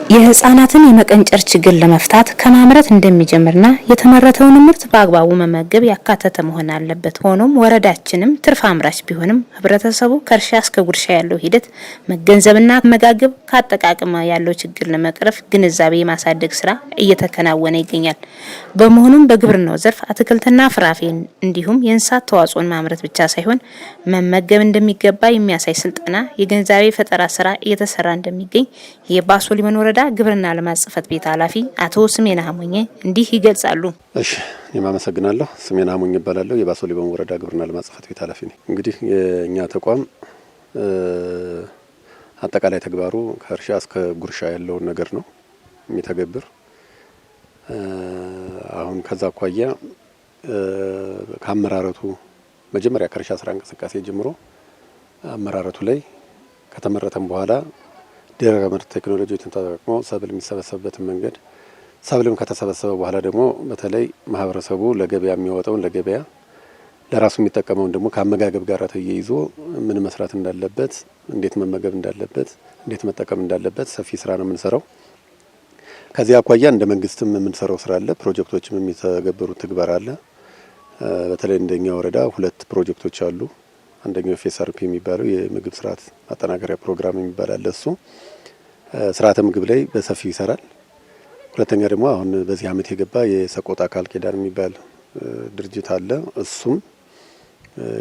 የህፃናትን የመቀንጨር ችግር ለመፍታት ከማምረት እንደሚጀምርና የተመረተውን ምርት በአግባቡ መመገብ ያካተተ መሆን አለበት። ሆኖም ወረዳችንም ትርፍ አምራች ቢሆንም ህብረተሰቡ ከእርሻ እስከ ጉርሻ ያለው ሂደት መገንዘብና መጋገብ ካጠቃቀም ያለው ችግር ለመቅረፍ ግንዛቤ የማሳደግ ስራ እየተከናወነ ይገኛል። በመሆኑም በግብርናው ዘርፍ አትክልትና ፍራፍሬ እንዲሁም የእንስሳት ተዋጽኦን ማምረት ብቻ ሳይሆን መመገብ እንደሚገባ የሚያሳይ ስልጠና የግንዛቤ ፈጠራ ስራ እየተሰራ እንደሚገኝ የባሶ ሊበን ወረዳ ግብርና ልማት ጽሕፈት ቤት ኃላፊ አቶ ስሜነህ አሞኘ እንዲህ ይገልጻሉ። እሺ የማመሰግናለሁ። ስሜነህ አሞኘ እባላለሁ። የባሶ ሊበን ወረዳ ግብርና ልማት ጽሕፈት ቤት ኃላፊ ነኝ። እንግዲህ የኛ ተቋም አጠቃላይ ተግባሩ ከእርሻ እስከ ጉርሻ ያለውን ነገር ነው የሚተገብር። አሁን ከዛ አኳያ ከአመራረቱ መጀመሪያ ከእርሻ ስራ እንቅስቃሴ ጀምሮ አመራረቱ ላይ ከተመረተም በኋላ ድህረ ምርት ቴክኖሎጂዎችን ተጠቅሞ ሰብል የሚሰበሰብበትን መንገድ ሰብልም ከተሰበሰበ በኋላ ደግሞ በተለይ ማህበረሰቡ ለገበያ የሚያወጣውን ለገበያ ለራሱ የሚጠቀመውን ደግሞ ከአመጋገብ ጋር ተያይዞ ምን መስራት እንዳለበት፣ እንዴት መመገብ እንዳለበት፣ እንዴት መጠቀም እንዳለበት ሰፊ ስራ ነው የምንሰራው። ከዚህ አኳያ እንደ መንግስትም የምንሰራው ስራ አለ። ፕሮጀክቶችም የሚተገበሩት ተግባር አለ። በተለይ እንደኛ ወረዳ 2 ፕሮጀክቶች አሉ። አንደኛው ኤፍኤስአርፒ የሚባለው የምግብ ስርዓት ማጠናከሪያ ፕሮግራም የሚባል አለ። እሱ ስርዓተ ምግብ ላይ በሰፊው ይሰራል። ሁለተኛ ደግሞ አሁን በዚህ አመት የገባ የሰቆጣ ቃል ኪዳን የሚባል ድርጅት አለ። እሱም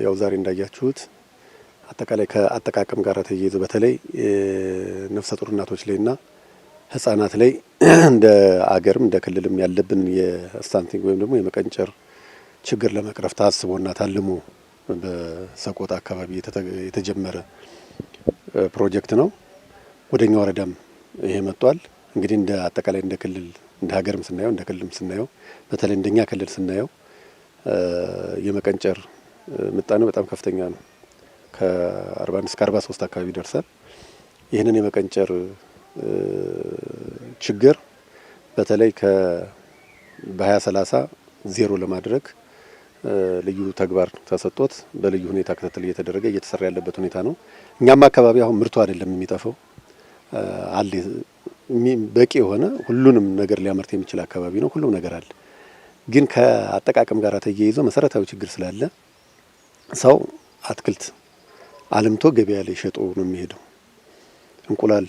ያው ዛሬ እንዳያችሁት አጠቃላይ ከአጠቃቀም ጋር ተያይዞ በተለይ ነፍሰ ጡር እናቶች ላይና ህጻናት ላይ እንደ አገርም እንደ ክልልም ያለብን የስታንቲንግ ወይም ደግሞ የመቀንጨር ችግር ለመቅረፍ ታስቦና ታልሞ በሰቆጣ አካባቢ የተጀመረ ፕሮጀክት ነው። ወደኛ ወረዳም ይሄ መጥቷል። እንግዲህ እንደ አጠቃላይ እንደ ክልል እንደ ሀገርም ስናየው እንደ ክልልም ስናየው በተለይ እንደኛ ክልል ስናየው የመቀንጨር ምጣኔው በጣም ከፍተኛ ነው። ከ41 እስከ 43 አካባቢ ደርሰን ይህንን የመቀንጨር ችግር በተለይ በ2030 ዜሮ ለማድረግ ልዩ ተግባር ተሰጥቶት በልዩ ሁኔታ ክትትል እየተደረገ እየተሰራ ያለበት ሁኔታ ነው። እኛም አካባቢ አሁን ምርቱ አይደለም የሚጠፋው አለ በቂ የሆነ ሁሉንም ነገር ሊያመርት የሚችል አካባቢ ነው። ሁሉም ነገር አለ። ግን ከአጠቃቀም ጋር ተያይዞ መሰረታዊ ችግር ስላለ ሰው አትክልት አልምቶ ገበያ ላይ ሸጦ ነው የሚሄደው። እንቁላል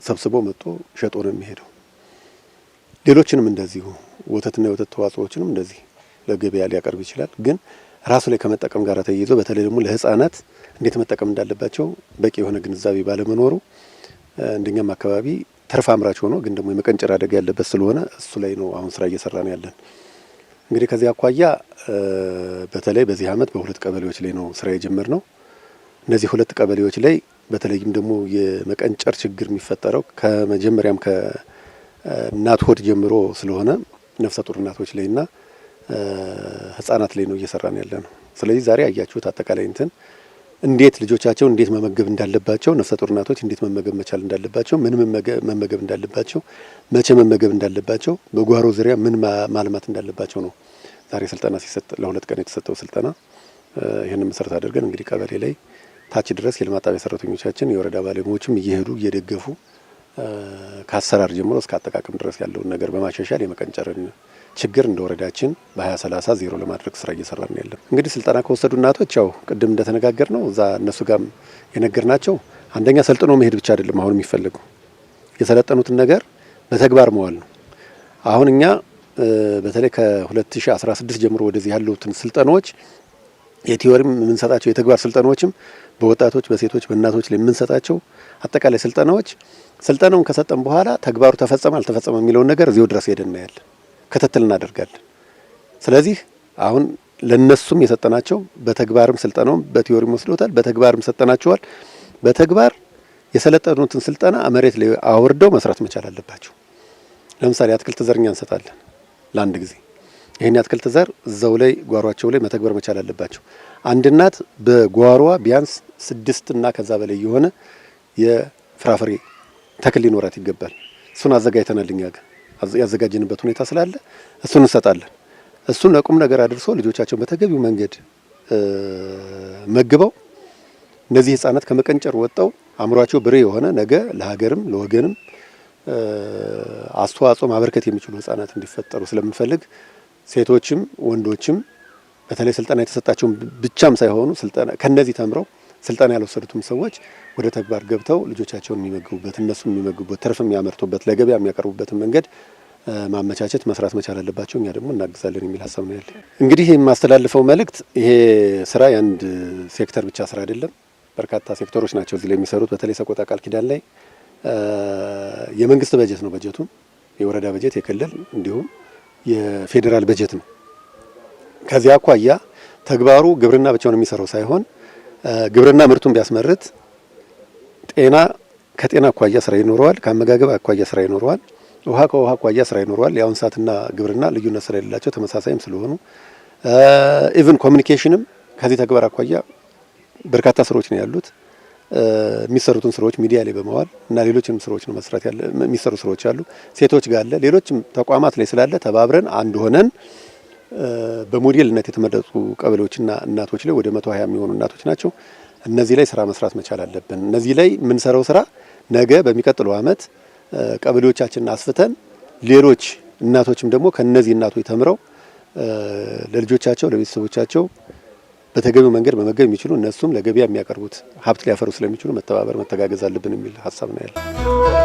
ሰብስቦ መጥቶ ሸጦ ነው የሚሄደው። ሌሎችንም እንደዚሁ ወተትና የወተት ተዋጽኦዎችንም እንደዚህ ለገበያ ሊያቀርብ ይችላል። ግን ራሱ ላይ ከመጠቀም ጋር ተያይዞ በተለይ ደግሞ ለህፃናት እንዴት መጠቀም እንዳለባቸው በቂ የሆነ ግንዛቤ ባለመኖሩ እንደኛም አካባቢ ተርፍ አምራች ሆኖ ግን ደግሞ የመቀንጨር አደጋ ያለበት ስለሆነ እሱ ላይ ነው አሁን ስራ እየሰራን ያለን። እንግዲህ ከዚህ አኳያ በተለይ በዚህ አመት በ2 ቀበሌዎች ላይ ነው ስራ የጀመርነው። እነዚህ 2 ቀበሌዎች ላይ በተለይም ደግሞ የመቀንጨር ችግር የሚፈጠረው ከመጀመሪያም ከእናት ሆድ ጀምሮ ስለሆነ ነፍሰ ጡር እናቶች ላይና ህፃናት ላይ ነው እየሰራን ያለ ነው። ስለዚህ ዛሬ አያችሁት አጠቃላይ እንዴት ልጆቻቸው እንዴት መመገብ እንዳለባቸው፣ ነፍሰ ጡር እናቶች እንዴት መመገብ መቻል እንዳለባቸው፣ ምን መመገብ እንዳለባቸው፣ መቼ መመገብ እንዳለባቸው፣ በጓሮ ዙሪያ ምን ማልማት እንዳለባቸው ነው ዛሬ ስልጠና ሲሰጥ ለ2 ቀን የተሰጠው ስልጠና። ይሄንን መሰረት አድርገን እንግዲህ ቀበሌ ላይ ታች ድረስ የልማት ጣቢያ ሰራተኞቻችን የወረዳ ባለሙያዎችም እየሄዱ እየደገፉ ከአሰራር ጀምሮ እስከ አጠቃቀም ድረስ ያለውን ነገር በማሻሻል የመቀንጨርን ችግር እንደ ወረዳችን በ2030 ዜሮ ለማድረግ ስራ እየሰራን ያለን። እንግዲህ ስልጠና ከወሰዱ እናቶች ያው ቅድም እንደተነጋገር ነው እዛ እነሱ ጋርም የነገርናቸው አንደኛ ሰልጥኖ መሄድ ብቻ አይደለም አሁን የሚፈልገው የሰለጠኑትን ነገር በተግባር መዋል ነው። አሁን እኛ በተለይ ከ2016 ጀምሮ ወደዚህ ያሉትን ስልጠናዎች የቲዮሪም የምንሰጣቸው የተግባር ስልጠናዎችም በወጣቶች በሴቶች በእናቶች ላይ የምንሰጣቸው አጠቃላይ ስልጠናውን ከሰጠን በኋላ ተግባሩ ተፈጸመ አልተፈጸመ የሚለውን ነገር እዚሁ ድረስ ሄደን እናያለን፣ ክትትል እናደርጋለን። ስለዚህ አሁን ለነሱም የሰጠናቸው በተግባርም ስልጠናውም በቲዮሪም ወስዶታል፣ በተግባርም ሰጠናቸዋል። በተግባር የሰለጠኑትን ስልጠና መሬት ላይ አወርደው መስራት መቻል አለባቸው። ለምሳሌ አትክልት ዘርኛ እንሰጣለን ለአንድ ጊዜ። ይሄን አትክልት ዘር እዛው ላይ ጓሯቸው ላይ መተግበር መቻል አለባቸው። አንድ እናት በጓሯዋ ቢያንስ 6 እና ከዛ በላይ የሆነ የፍራፍሬ ተክል ሊኖራት ይገባል። እሱን አዘጋጅተናል እኛ ጋር ያዘጋጀንበት ሁኔታ ስላለ እሱን እንሰጣለን። እሱን ለቁም ነገር አድርሶ ልጆቻቸውን በተገቢው መንገድ መግበው እነዚህ ህፃናት ከመቀንጨር ወጣው አምሯቸው ብሬ የሆነ ነገ ለሀገርም ለወገንም አስተዋጽኦ ማበርከት የሚችሉ ህጻናት እንዲፈጠሩ ስለምንፈልግ ሴቶችም ወንዶችም በተለይ ስልጠና የተሰጣቸውን ብቻም ሳይሆኑ ስልጠና ከነዚህ ተምረው ስልጠና ያልወሰዱትም ሰዎች ወደ ተግባር ገብተው ልጆቻቸውን የሚመግቡበት እነሱም የሚመግቡበት ትርፍ የሚያመርቱበት ለገበያ የሚያቀርቡበትን መንገድ ማመቻቸት መስራት መቻል አለባቸው። እኛ ደግሞ እናግዛለን የሚል ሀሳብ ነው ያለ። እንግዲህ የማስተላልፈው መልእክት ይሄ ስራ የአንድ ሴክተር ብቻ ስራ አይደለም። በርካታ ሴክተሮች ናቸው እዚህ ላይ የሚሰሩት። በተለይ ሰቆጣ ቃል ኪዳን ላይ የመንግስት በጀት ነው በጀቱ፣ የወረዳ በጀት፣ የክልል እንዲሁም የፌዴራል በጀት ነው። ከዚያ አኳያ ተግባሩ ግብርና ብቻውን የሚሰራው ሳይሆን ግብርና ምርቱን ቢያስመርት ጤና ከጤና አኳያ ስራ ይኖረዋል፣ ከአመጋገብ አኳያ ስራ ይኖረዋል፣ ውሃ ከውሃ አኳያ ስራ ይኖረዋል። ያው እንስሳትና ግብርና ልዩነት ስለሌላቸው ተመሳሳይም ስለሆኑ ኢቭን ኮሚኒኬሽንም ከዚህ ተግባር አኳያ በርካታ ስራዎች ነው ያሉት። የሚሰሩትን ስራዎች ሚዲያ ላይ በመዋል እና ሌሎችንም ስራዎች ነው መስራት ያለ የሚሰሩ ስራዎች አሉ። ሴቶች ጋር አለ፣ ሌሎችም ተቋማት ላይ ስላለ ተባብረን አንድ ሆነን በሞዴልነት የተመረጡ ቀበሌዎችና እናቶች ላይ ወደ 120 የሚሆኑ እናቶች ናቸው። እነዚህ ላይ ስራ መስራት መቻል አለብን። እነዚህ ላይ የምንሰራው ስራ ነገ በሚቀጥለው አመት ቀበሌዎቻችንን አስፍተን ሌሎች እናቶችም ደግሞ ከነዚህ እናቶች ተምረው ለልጆቻቸው ለቤተሰቦቻቸው በተገቢው መንገድ መመገብ የሚችሉ እነሱም ለገበያ የሚያቀርቡት ሀብት ሊያፈሩ ስለሚችሉ መተባበር መተጋገዝ አለብን የሚል ሀሳብ ነው ያለው።